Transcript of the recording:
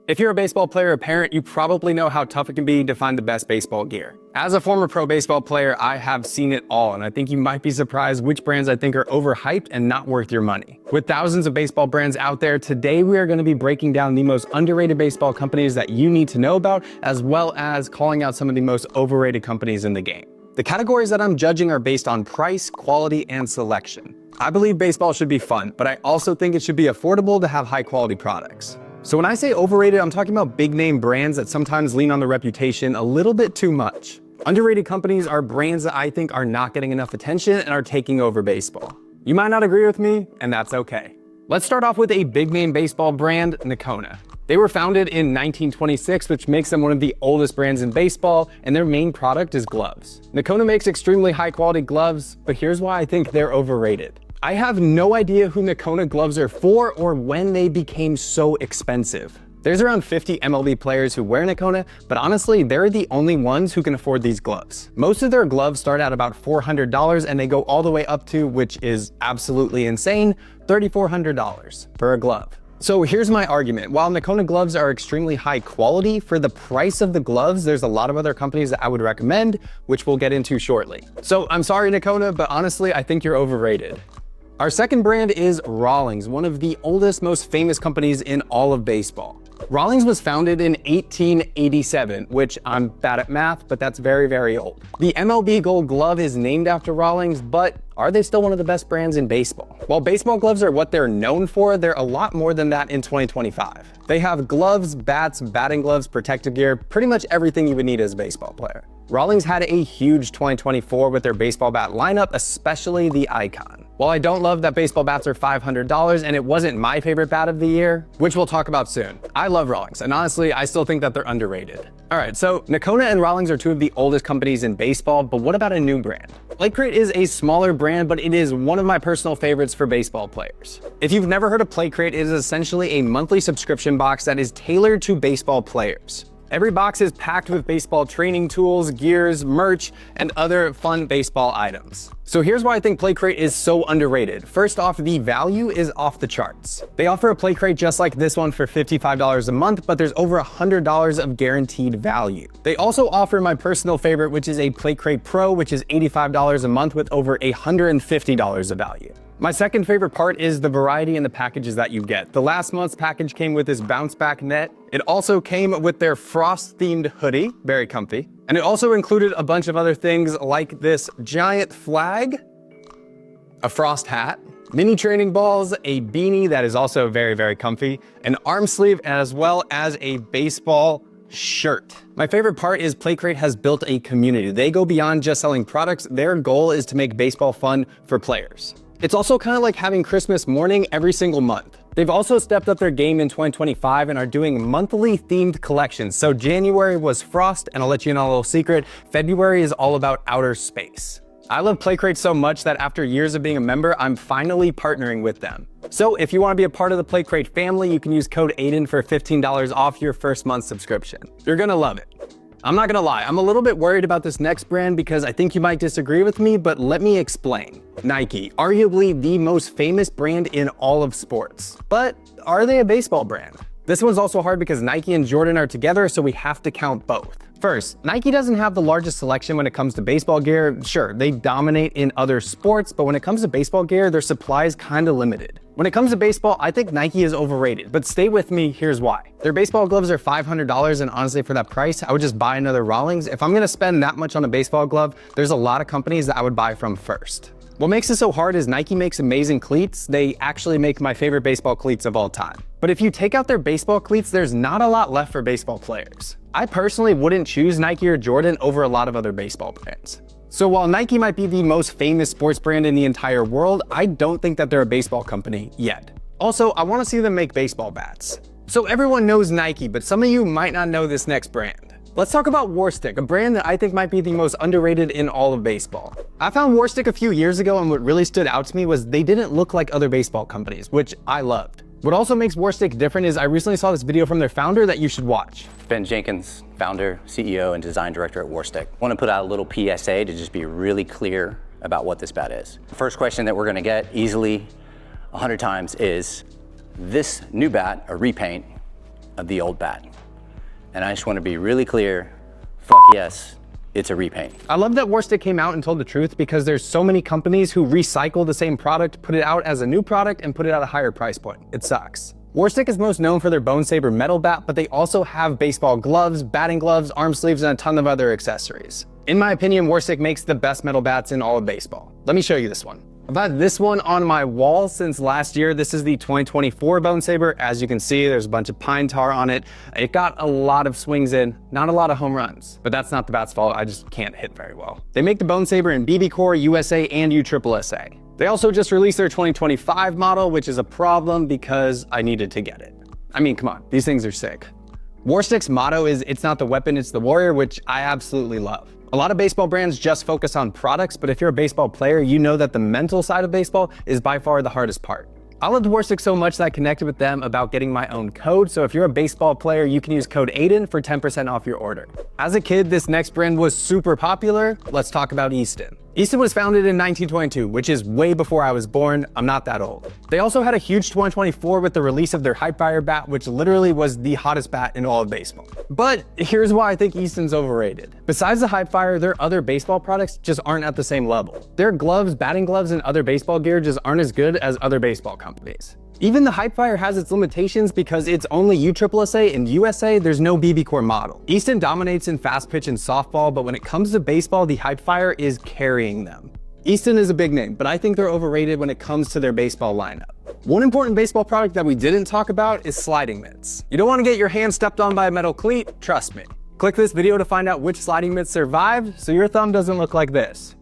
If you're a baseball player or parent, you probably know how tough it can be to find the best baseball gear. As a former pro baseball player, I have seen it all, and I think you might be surprised which brands I think are overhyped and not worth your money. With thousands of baseball brands out there, today we are going to be breaking down the most underrated baseball companies that you need to know about, as well as calling out some of the most overrated companies in the game. The categories that I'm judging are based on price, quality, and selection. I believe baseball should be fun, but I also think it should be affordable to have high-quality products. So when I say overrated, I'm talking about big name brands that sometimes lean on their reputation a little bit too much. Underrated companies are brands that I think are not getting enough attention and are taking over baseball. You might not agree with me, and that's okay. Let's start off with a big name baseball brand, Nokona. They were founded in 1926, which makes them one of the oldest brands in baseball, and their main product is gloves. Nokona makes extremely high quality gloves, but here's why I think they're overrated. I have no idea who Nokona gloves are for or when they became so expensive. There's around 50 MLB players who wear Nokona, but honestly, they're the only ones who can afford these gloves. Most of their gloves start at about $400 and they go all the way up to, which is absolutely insane, $3,400 for a glove. So here's my argument. While Nokona gloves are extremely high quality, for the price of the gloves, there's a lot of other companies that I would recommend, which we'll get into shortly. So I'm sorry, Nokona, but honestly, I think you're overrated. Our second brand is Rawlings, one of the oldest, most famous companies in all of baseball. Rawlings was founded in 1887, which I'm bad at math, but that's very, very old. The MLB Gold Glove is named after Rawlings, but are they still one of the best brands in baseball? While baseball gloves are what they're known for, they're a lot more than that in 2025. They have gloves, bats, batting gloves, protective gear, pretty much everything you would need as a baseball player. Rawlings had a huge 2024 with their baseball bat lineup, especially the Icon. While I don't love that baseball bats are $500 and it wasn't my favorite bat of the year, which we'll talk about soon, I love Rawlings, and honestly, I still think that they're underrated. All right, so Nokona and Rawlings are two of the oldest companies in baseball, but what about a new brand? PlayCrate is a smaller brand, but it is one of my personal favorites for baseball players. If you've never heard of PlayCrate, it is essentially a monthly subscription box that is tailored to baseball players. Every box is packed with baseball training tools, gears, merch, and other fun baseball items. So here's why I think PlayCrate is so underrated. First off, the value is off the charts. They offer a PlayCrate just like this one for $55 a month, but there's over $100 of guaranteed value. They also offer my personal favorite, which is a PlayCrate Pro, which is $85 a month with over $150 of value. My second favorite part is the variety in the packages that you get. The last month's package came with this bounce back net. It also came with their frost themed hoodie, very comfy. And it also included a bunch of other things like this giant flag, a frost hat, mini training balls, a beanie that is also very, very comfy, an arm sleeve, as well as a baseball shirt. My favorite part is PlayCrate has built a community. They go beyond just selling products. Their goal is to make baseball fun for players. It's also kind of like having Christmas morning every single month. They've also stepped up their game in 2025 and are doing monthly themed collections. So January was Frost, and I'll let you know a little secret, February is all about outer space. I love PlayCrate so much that after years of being a member, I'm finally partnering with them. So if you want to be a part of the PlayCrate family, you can use code Aiden for $15 off your first month subscription. You're gonna love it. I'm not gonna lie, I'm a little bit worried about this next brand because I think you might disagree with me, but let me explain. Nike, arguably the most famous brand in all of sports. But are they a baseball brand? This one's also hard because Nike and Jordan are together, so we have to count both. First, Nike doesn't have the largest selection when it comes to baseball gear. Sure, they dominate in other sports, but when it comes to baseball gear, their supply is kind of limited. When it comes to baseball, I think Nike is overrated, but stay with me, here's why. Their baseball gloves are $500, and honestly, for that price, I would just buy another Rawlings. If I'm gonna spend that much on a baseball glove, there's a lot of companies that I would buy from first. What makes it so hard is Nike makes amazing cleats. They actually make my favorite baseball cleats of all time. But if you take out their baseball cleats, there's not a lot left for baseball players. I personally wouldn't choose Nike or Jordan over a lot of other baseball brands. So while Nike might be the most famous sports brand in the entire world, I don't think that they're a baseball company yet. Also, I want to see them make baseball bats. So everyone knows Nike, but some of you might not know this next brand. Let's talk about Warstic, a brand that I think might be the most underrated in all of baseball. I found Warstic a few years ago, and what really stood out to me was they didn't look like other baseball companies, which I loved. What also makes Warstic different is I recently saw this video from their founder that you should watch. Ben Jenkins, founder, CEO, and design director at Warstic. I want to put out a little PSA to just be really clear about what this bat is. The first question that we're going to get easily 100 times is, this new bat, a repaint, of the old bat. And I just want to be really clear, fuck yes, it's a repaint. I love that Warstic came out and told the truth because there's so many companies who recycle the same product, put it out as a new product, and put it at a higher price point. It sucks. Warstic is most known for their Bone Saber metal bat, but they also have baseball gloves, batting gloves, arm sleeves, and a ton of other accessories. In my opinion, Warstic makes the best metal bats in all of baseball. Let me show you this one. I've had this one on my wall since last year. This is the 2024 Bone Saber. As you can see, there's a bunch of pine tar on it. It got a lot of swings in, not a lot of home runs, but that's not the bat's fault. I just can't hit very well. They make the Bone Saber in BBCOR, USA, and USSSA. They also just released their 2025 model, which is a problem because I needed to get it. I mean, come on, these things are sick. Warstic's motto is, "It's not the weapon, it's the warrior," which I absolutely love. A lot of baseball brands just focus on products, but if you're a baseball player, you know that the mental side of baseball is by far the hardest part. I loved Warstic so much that I connected with them about getting my own code. So if you're a baseball player, you can use code Aiden for 10% off your order. As a kid, this next brand was super popular. Let's talk about Easton. Easton was founded in 1922, which is way before I was born. I'm not that old. They also had a huge 2024 with the release of their Hypefire bat, which literally was the hottest bat in all of baseball. But here's why I think Easton's overrated. Besides the Hypefire, their other baseball products just aren't at the same level. Their gloves, batting gloves, and other baseball gear just aren't as good as other baseball companies. Even the Hypefire has its limitations because it's only USSSA and USA, there's no BBCOR model. Easton dominates in fast pitch and softball, but when it comes to baseball, the Hypefire is carrying them. Easton is a big name, but I think they're overrated when it comes to their baseball lineup. One important baseball product that we didn't talk about is sliding mitts. You don't want to get your hand stepped on by a metal cleat, trust me. Click this video to find out which sliding mitts survived so your thumb doesn't look like this.